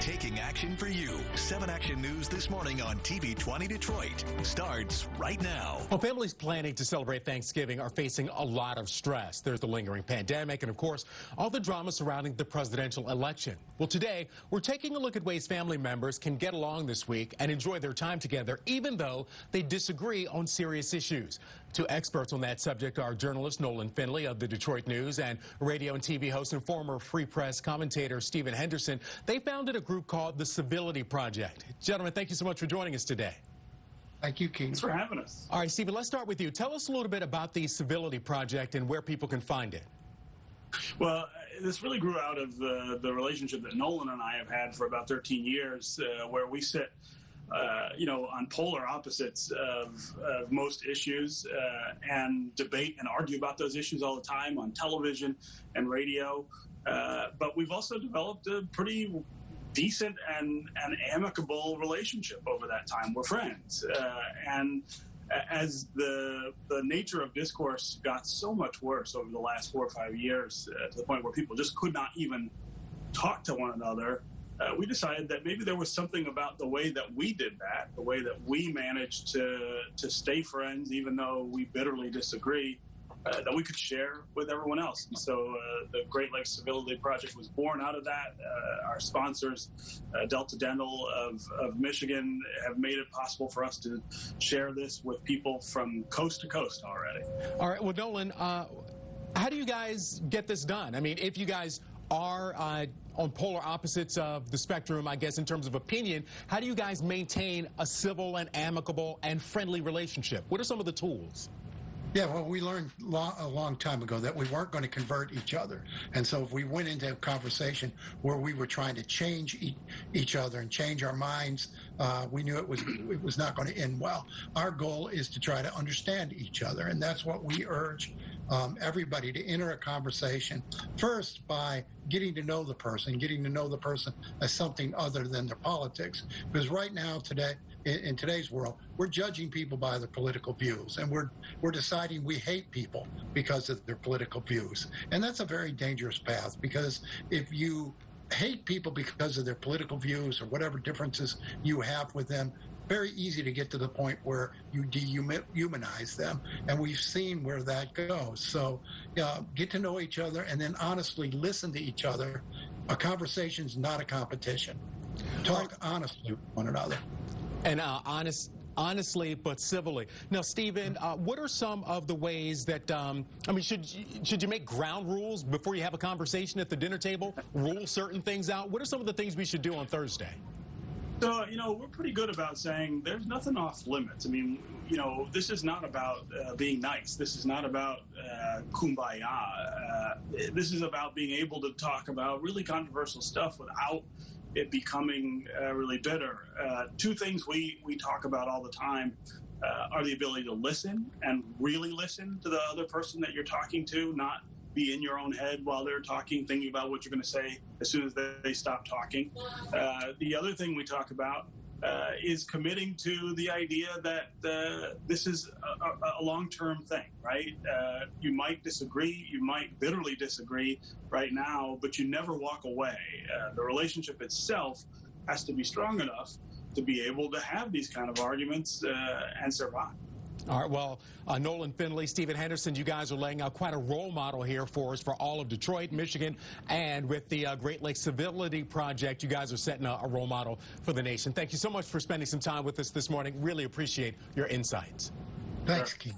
taking action for you. 7 Action News this morning on TV 20 Detroit starts right now. Well, families planning to celebrate Thanksgiving are facing a lot of stress. There's the lingering pandemic and, of course, all the drama surrounding the presidential election. Well, today, we're taking a look at ways family members can get along this week and enjoy their time together, even though they disagree on serious issues. Two experts on that subject are journalist Nolan Finley of the Detroit News and radio and TV host and former Free Press commentator Stephen Henderson. They founded a group called the Civility Project. Gentlemen, thank you so much for joining us today. Thank you, King. Thanks for having us. All right, Stephen, let's start with you. Tell us a little bit about the Civility Project and where people can find it. Well, this really grew out of the relationship that Nolan and I have had for about 13 years, where we sit on polar opposites of most issues and debate and argue about those issues all the time on television and radio. But we've also developed a pretty decent and amicable relationship over that time. We're friends. And as the nature of discourse got so much worse over the last 4 or 5 years, to the point where people just could not even talk to one another, we decided that maybe there was something about the way that we did that, the way that we managed to stay friends, even though we bitterly disagree, that we could share with everyone else. And so the Great Lakes Civility Project was born out of that. Our sponsors, Delta Dental of Michigan, have made it possible for us to share this with people from coast to coast already. All right. Well, Nolan, how do you guys get this done? I mean, if you guys are on polar opposites of the spectrum, I guess, in terms of opinion, how do you guys maintain a civil and amicable and friendly relationship? What are some of the tools? Yeah, well, we learned a long time ago that we weren't going to convert each other. And so if we went into a conversation where we were trying to change each other and change our minds, we knew it was not going to end well. Our goal is to try to understand each other, and that's what we urge everybody to enter a conversation first by getting to know the person as something other than their politics. Because right now, in today's world, we're judging people by their political views, and we're deciding we hate people because of their political views. And that's a very dangerous path, because if you hate people because of their political views or whatever differences you have with them, very easy to get to the point where you dehumanize them, and we've seen where that goes. So get to know each other and then honestly listen to each other. A conversation's not a competition. Talk honestly with one another. And honestly, but civilly. Now, Stephen, what are some of the ways that, should you make ground rules before you have a conversation at the dinner table? Rule certain things out? What are some of the things we should do on Thursday? So, we're pretty good about saying there's nothing off limits. I mean, this is not about being nice. This is not about kumbaya. This is about being able to talk about really controversial stuff without it becoming really bitter. Two things we talk about all the time are the ability to listen and really listen to the other person that you're talking to, not be in your own head while they're talking, thinking about what you're going to say as soon as they stop talking. The other thing we talk about is committing to the idea that this is a long-term thing, right? You might disagree, you might bitterly disagree right now, but you never walk away. The relationship itself has to be strong enough to be able to have these kind of arguments and survive. All right, well, Nolan Finley, Stephen Henderson, you guys are laying out quite a role model here for us, for all of Detroit, Michigan, and with the Great Lakes Civility Project, you guys are setting a role model for the nation. Thank you so much for spending some time with us this morning. Really appreciate your insights. Thanks, Keith.